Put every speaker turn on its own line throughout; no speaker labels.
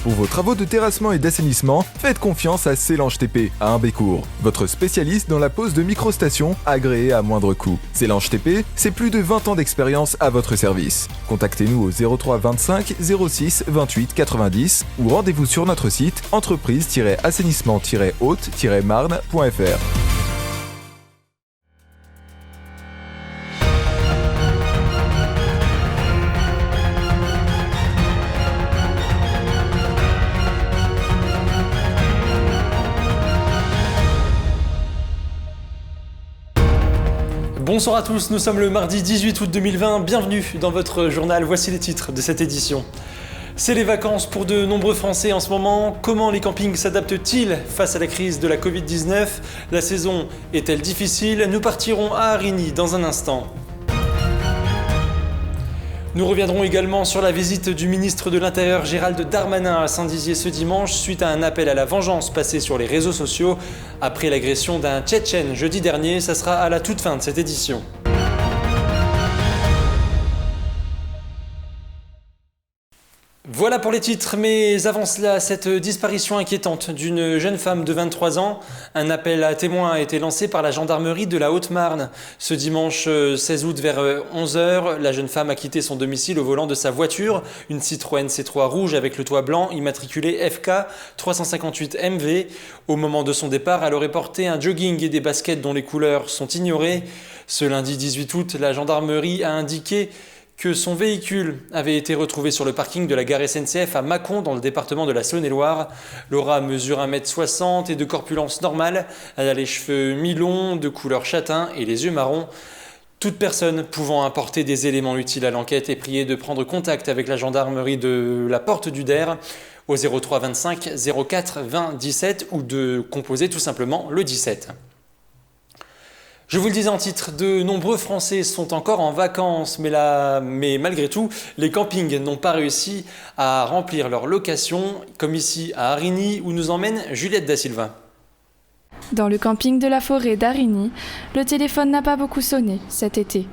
Pour vos travaux de terrassement et d'assainissement, faites confiance à Célange TP à Humbécourt, votre spécialiste dans la pose de microstations agréées à moindre coût. Célange TP, c'est plus de 20 ans d'expérience à votre service. Contactez-nous au 03 25 06 28 90 ou rendez-vous sur notre site entreprise-assainissement-haute-marne.fr.
Bonsoir à tous, nous sommes le mardi 18 août 2020, bienvenue dans votre journal, voici les titres de cette édition. C'est les vacances pour de nombreux Français en ce moment. Comment les campings s'adaptent-ils face à la crise de la Covid-19 ? La saison est-elle difficile ? Nous partirons à Arigny dans un instant. Nous reviendrons également sur la visite du ministre de l'Intérieur Gérald Darmanin à Saint-Dizier ce dimanche suite à un appel à la vengeance passé sur les réseaux sociaux après l'agression d'un Tchétchène jeudi dernier. Ça sera à la toute fin de cette édition. Voilà pour les titres, mais avant cela, cette disparition inquiétante d'une jeune femme de 23 ans. Un appel à témoins a été lancé par la gendarmerie de la Haute-Marne. Ce dimanche 16 août vers 11h, la jeune femme a quitté son domicile au volant de sa voiture, une Citroën C3 rouge avec le toit blanc, immatriculée FK 358 MV. Au moment de son départ, elle aurait porté un jogging et des baskets dont les couleurs sont ignorées. Ce lundi 18 août, la gendarmerie a indiqué que son véhicule avait été retrouvé sur le parking de la gare SNCF à Mâcon dans le département de la Saône-et-Loire. Laura mesure 1m60 et de corpulence normale. Elle a les cheveux mi-longs, de couleur châtain et les yeux marrons. Toute personne pouvant apporter des éléments utiles à l'enquête est priée de prendre contact avec la gendarmerie de la Porte du Der au 03 25 04 20 17 ou de composer tout simplement le 17. Je vous le disais en titre, de nombreux Français sont encore en vacances, mais malgré tout, les campings n'ont pas réussi à remplir leur location, comme ici à Arigny, où nous emmène Juliette Da Silva.
Dans le camping de la forêt d'Arigny, le téléphone n'a pas beaucoup sonné cet été.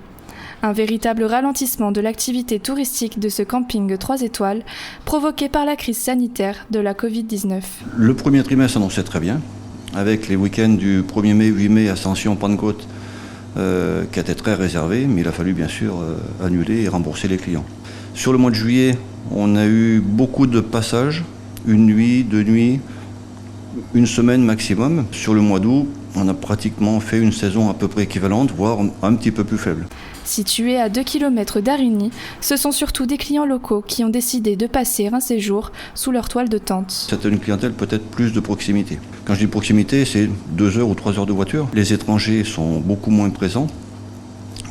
Un véritable ralentissement de l'activité touristique de ce camping 3 étoiles, provoqué par la crise sanitaire de la Covid-19.
Le premier trimestre annonçait très bien, avec les week-ends du 1er mai, 8 mai, Ascension, Pentecôte, qui étaient très réservés, mais il a fallu bien sûr annuler et rembourser les clients. Sur le mois de juillet, on a eu beaucoup de passages, une nuit, 2 nuits, une semaine maximum. Sur le mois d'août, on a pratiquement fait une saison à peu près équivalente, voire un petit peu plus faible.
Situé à 2 km d'Arigny, ce sont surtout des clients locaux qui ont décidé de passer un séjour sous leur toile de tente.
C'est une clientèle peut-être plus de proximité. Quand je dis proximité, c'est 2 heures ou 3 heures de voiture. Les étrangers sont beaucoup moins présents,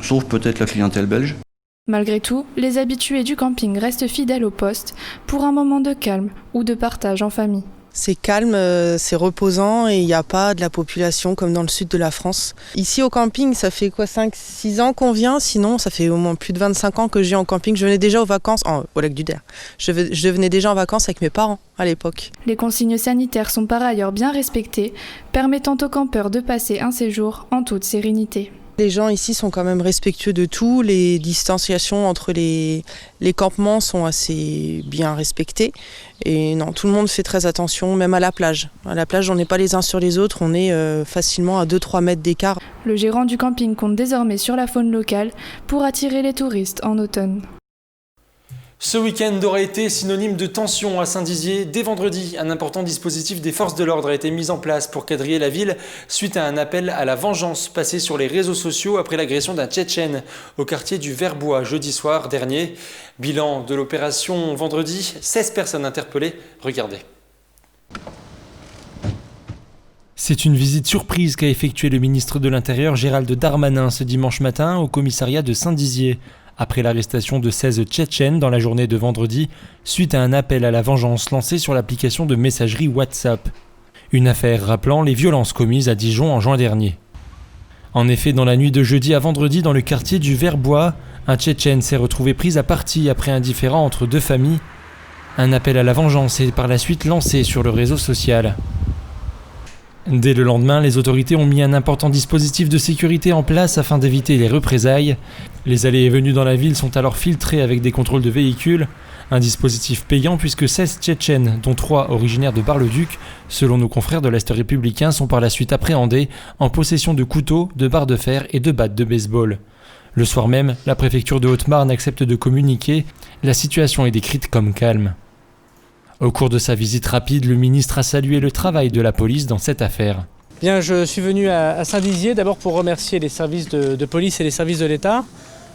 sauf peut-être la clientèle belge.
Malgré tout, les habitués du camping restent fidèles au poste pour un moment de calme ou de partage en famille.
C'est calme, c'est reposant et il n'y a pas de la population comme dans le sud de la France. Ici au camping, ça fait 5-6 ans qu'on vient, sinon ça fait au moins plus de 25 ans que je viens au camping. Je venais déjà aux vacances, au lac du Der. Je venais déjà en vacances avec mes parents à l'époque.
Les consignes sanitaires sont par ailleurs bien respectées, permettant aux campeurs de passer un séjour en toute sérénité.
Les gens ici sont quand même respectueux de tout, les distanciations entre les campements sont assez bien respectées. Et non, tout le monde fait très attention, même à la plage. À la plage, on n'est pas les uns sur les autres, on est facilement à 2-3 mètres d'écart.
Le gérant du camping compte désormais sur la faune locale pour attirer les touristes en automne.
Ce week-end aura été synonyme de tension à Saint-Dizier. Dès vendredi, un important dispositif des forces de l'ordre a été mis en place pour quadriller la ville suite à un appel à la vengeance passé sur les réseaux sociaux après l'agression d'un Tchétchène au quartier du Verbois jeudi soir dernier. Bilan de l'opération vendredi, 16 personnes interpellées. Regardez. C'est une visite surprise qu'a effectuée le ministre de l'Intérieur Gérald Darmanin ce dimanche matin au commissariat de Saint-Dizier. Après l'arrestation de 16 Tchétchènes dans la journée de vendredi, suite à un appel à la vengeance lancé sur l'application de messagerie WhatsApp. Une affaire rappelant les violences commises à Dijon en juin dernier. En effet, dans la nuit de jeudi à vendredi dans le quartier du Verbois, un Tchétchène s'est retrouvé pris à partie après un différend entre 2 familles. Un appel à la vengeance est par la suite lancé sur le réseau social. Dès le lendemain, les autorités ont mis un important dispositif de sécurité en place afin d'éviter les représailles. Les allées et venues dans la ville sont alors filtrées avec des contrôles de véhicules, un dispositif payant puisque 16 Tchétchènes, dont 3 originaires de Bar-le-Duc, selon nos confrères de l'Est républicain, sont par la suite appréhendés en possession de couteaux, de barres de fer et de battes de baseball. Le soir même, la préfecture de Haute-Marne accepte de communiquer, la situation est décrite comme calme. Au cours de sa visite rapide, le ministre a salué le travail de la police dans cette affaire.
Bien, je suis venu à Saint-Dizier d'abord pour remercier les services de police et les services de l'État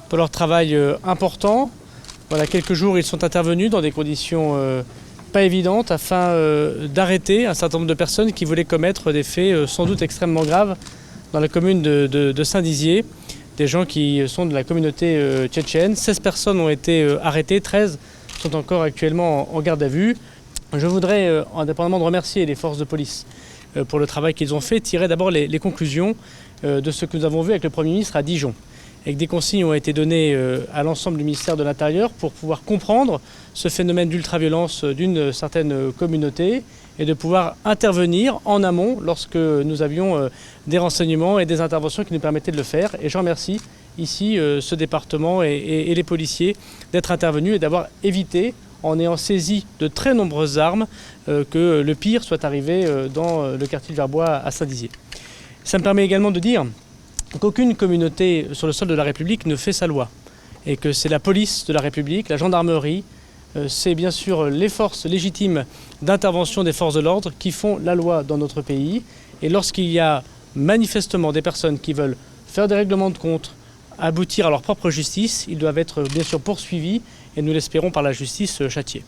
pour leur travail important. Voilà, quelques jours, ils sont intervenus dans des conditions pas évidentes afin d'arrêter un certain nombre de personnes qui voulaient commettre des faits sans doute extrêmement graves dans la commune de Saint-Dizier. Des gens qui sont de la communauté tchétchène. 16 personnes ont été arrêtées, 13 sont encore actuellement en garde à vue. Je voudrais, indépendamment de remercier les forces de police pour le travail qu'ils ont fait, tirer d'abord les conclusions de ce que nous avons vu avec le Premier ministre à Dijon. Et que des consignes ont été données à l'ensemble du ministère de l'Intérieur pour pouvoir comprendre ce phénomène d'ultraviolence d'une certaine communauté et de pouvoir intervenir en amont lorsque nous avions des renseignements et des interventions qui nous permettaient de le faire. Et je remercie ici ce département et les policiers d'être intervenus et d'avoir évité, en ayant saisi de très nombreuses armes, que le pire soit arrivé dans le quartier de Verbois à Saint-Dizier. Ça me permet également de dire qu'aucune communauté sur le sol de la République ne fait sa loi et que c'est la police de la République, la gendarmerie, c'est bien sûr les forces légitimes d'intervention des forces de l'ordre qui font la loi dans notre pays. Et lorsqu'il y a manifestement des personnes qui veulent faire des règlements de compte, aboutir à leur propre justice, ils doivent être bien sûr poursuivis et nous l'espérons par la justice châtiés.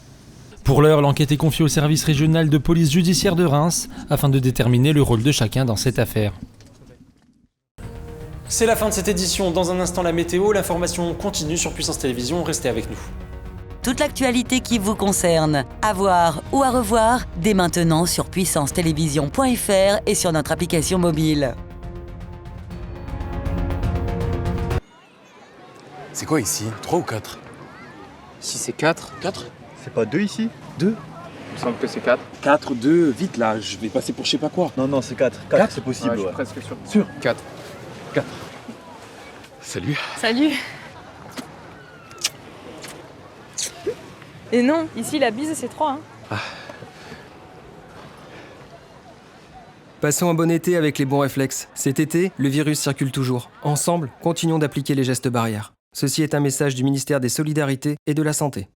Pour l'heure, l'enquête est confiée au service régional de police judiciaire de Reims afin de déterminer le rôle de chacun dans cette affaire. C'est la fin de cette édition. Dans un instant, la météo. L'information continue sur Puissance Télévisions. Restez avec nous.
Toute l'actualité qui vous concerne, à voir ou à revoir, dès maintenant sur puissancetélévision.fr et sur notre application mobile.
C'est quoi ici? 3 ou 4?
Si c'est 4.
4?
C'est pas 2 ici?
2?
Il me semble que c'est 4.
4, 2, vite là, je vais passer pour je sais pas quoi.
Non, c'est 4. 4, c'est possible.
Ouais, je suis presque sûr. Sûr 4.
4. Salut.
Salut. Et non, ici la bise c'est 3.
Passons un bon été avec les bons réflexes. Cet été, le virus circule toujours. Ensemble, continuons d'appliquer les gestes barrières. Ceci est un message du ministère des Solidarités et de la Santé.